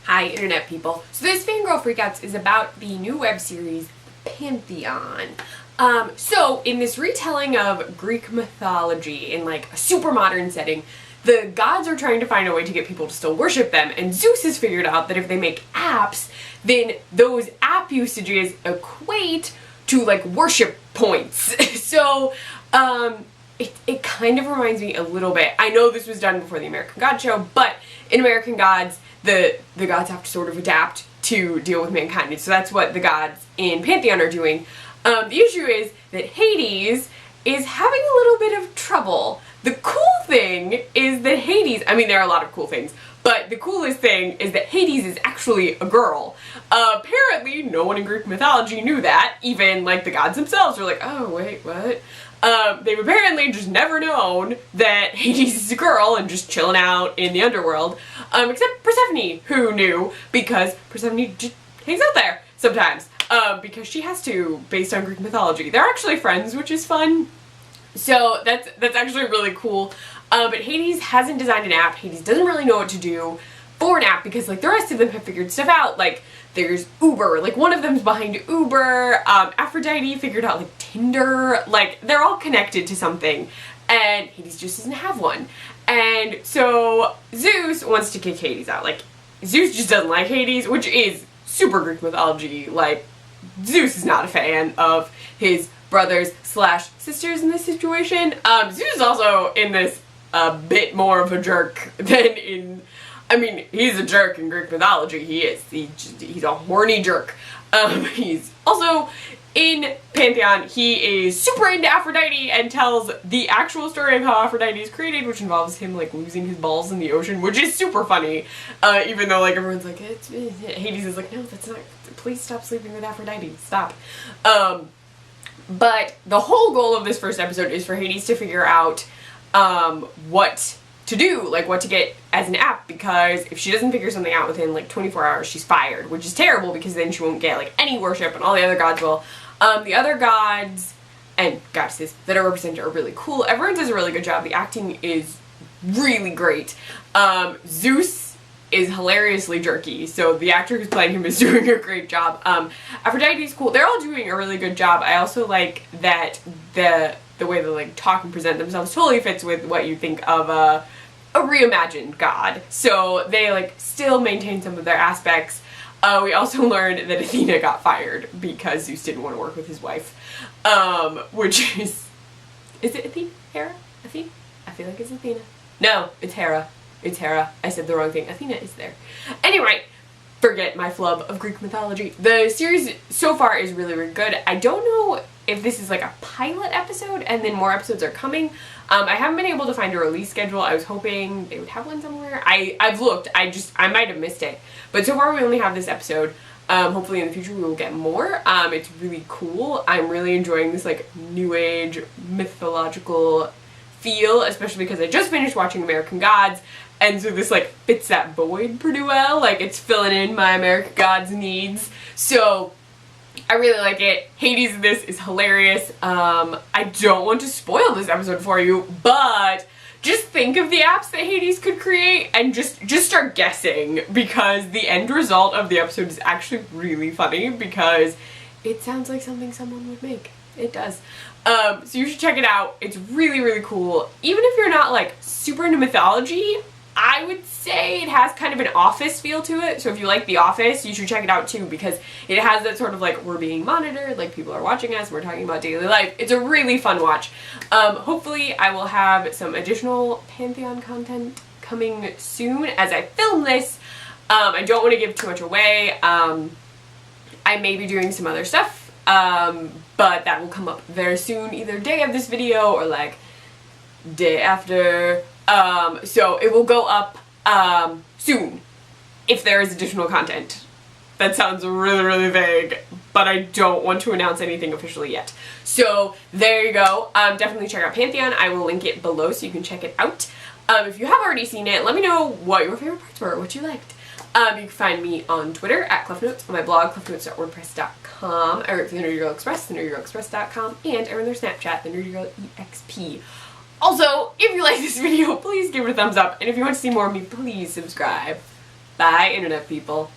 Hi, internet people. So this Fangirl Freakouts is about the new web series, Pantheon. So in this retelling of Greek mythology in like a super modern setting, the gods are trying to find a way to get people to still worship them, and Zeus has figured out that if they make apps, then those app usages equate to like worship points. So it kind of reminds me a little bit. I know this was done before the American God show, but in American Gods, the gods have to sort of adapt to deal with mankind, and so that's what the gods in Pantheon are doing. The issue is that Hades is having a little bit of trouble. The cool thing is that Hades, I mean there are a lot of cool things, but the coolest thing is that Hades is actually a girl. Apparently no one in Greek mythology knew that, even like the gods themselves were like, oh wait, what? They've apparently just never known that Hades is a girl and just chilling out in the underworld, except Persephone, who knew, because Persephone just hangs out there sometimes, because she has to, based on Greek mythology. They're actually friends, which is fun, so that's actually really cool. But Hades hasn't designed an app. Hades doesn't really know what to do for an app, because like the rest of them have figured stuff out. Like there's Uber, like one of them's behind Uber, Aphrodite figured out like Tinder, like they're all connected to something, and Hades just doesn't have one. And so Zeus wants to kick Hades out. Like Zeus just doesn't like Hades, which is super Greek mythology. Like Zeus is not a fan of his brothers slash sisters in this situation. Zeus is also in this a bit more of a jerk than in, I mean, he's a jerk in Greek mythology, he is. He's a horny jerk. He's also, in Pantheon, he is super into Aphrodite and tells the actual story of how Aphrodite is created, which involves him, like, losing his balls in the ocean, which is super funny. Even though, like, everyone's like, Hades is like, no, that's not, please stop sleeping with Aphrodite, stop. But the whole goal of this first episode is for Hades to figure out what to do, like what to get as an app, because if she doesn't figure something out within like 24 hours, she's fired, which is terrible because then she won't get like any worship and all the other gods will. The other gods and goddesses that are represented are really cool. Everyone does a really good job. The acting is really great. Zeus is hilariously jerky, so the actor who's playing him is doing a great job. Aphrodite's cool. They're all doing a really good job. I also like that the way they like talk and present themselves totally fits with what you think of a reimagined god. So they like still maintain some of their aspects. We also learned that Athena got fired because Zeus didn't want to work with his wife. Which is it Athena? Hera? Athena? I feel like it's Athena. No, it's Hera. It's Hera. I said the wrong thing. Athena is there. Anyway, forget my flub of Greek mythology. The series so far is really, really good. I don't know if this is like a pilot episode and then more episodes are coming. I haven't been able to find a release schedule. I was hoping they would have one somewhere. I've looked. I might have missed it. But so far we only have this episode. Hopefully in the future we will get more. It's really cool. I'm really enjoying this like new age mythological feel, especially because I just finished watching American Gods, and so this like fits that void pretty well. Like it's filling in my American Gods needs. So I really like it. Hades in this is hilarious. I don't want to spoil this episode for you, but just think of the apps that Hades could create and just start guessing, because the end result of the episode is actually really funny because it sounds like something someone would make. It does. So you should check it out. It's really, really cool. Even if you're not like super into mythology, I would say it has kind of an Office feel to it. So if you like The Office, you should check it out too, because it has that sort of like we're being monitored, like people are watching us, we're talking about daily life. It's a really fun watch. Hopefully I will have some additional Pantheon content coming soon as I film this. I don't want to give too much away. I may be doing some other stuff, but that will come up very soon, either day of this video or like day after. So it will go up soon if there is additional content. That sounds really, really vague, but I don't want to announce anything officially yet. So there you go. Definitely check out Pantheon. I will link it below so you can check it out. If you have already seen it, let me know what your favorite parts were, what you liked. You can find me on Twitter at CleffNotes, on my blog, cleffnotes.wordpress.com. I write for the Nerdy Girl Express, thenerdygirlexpress.com, and I run their Snapchat, the Nerdy Girl EXP. Also, if you like this video, please give it a thumbs up, and if you want to see more of me, please subscribe. Bye, internet people.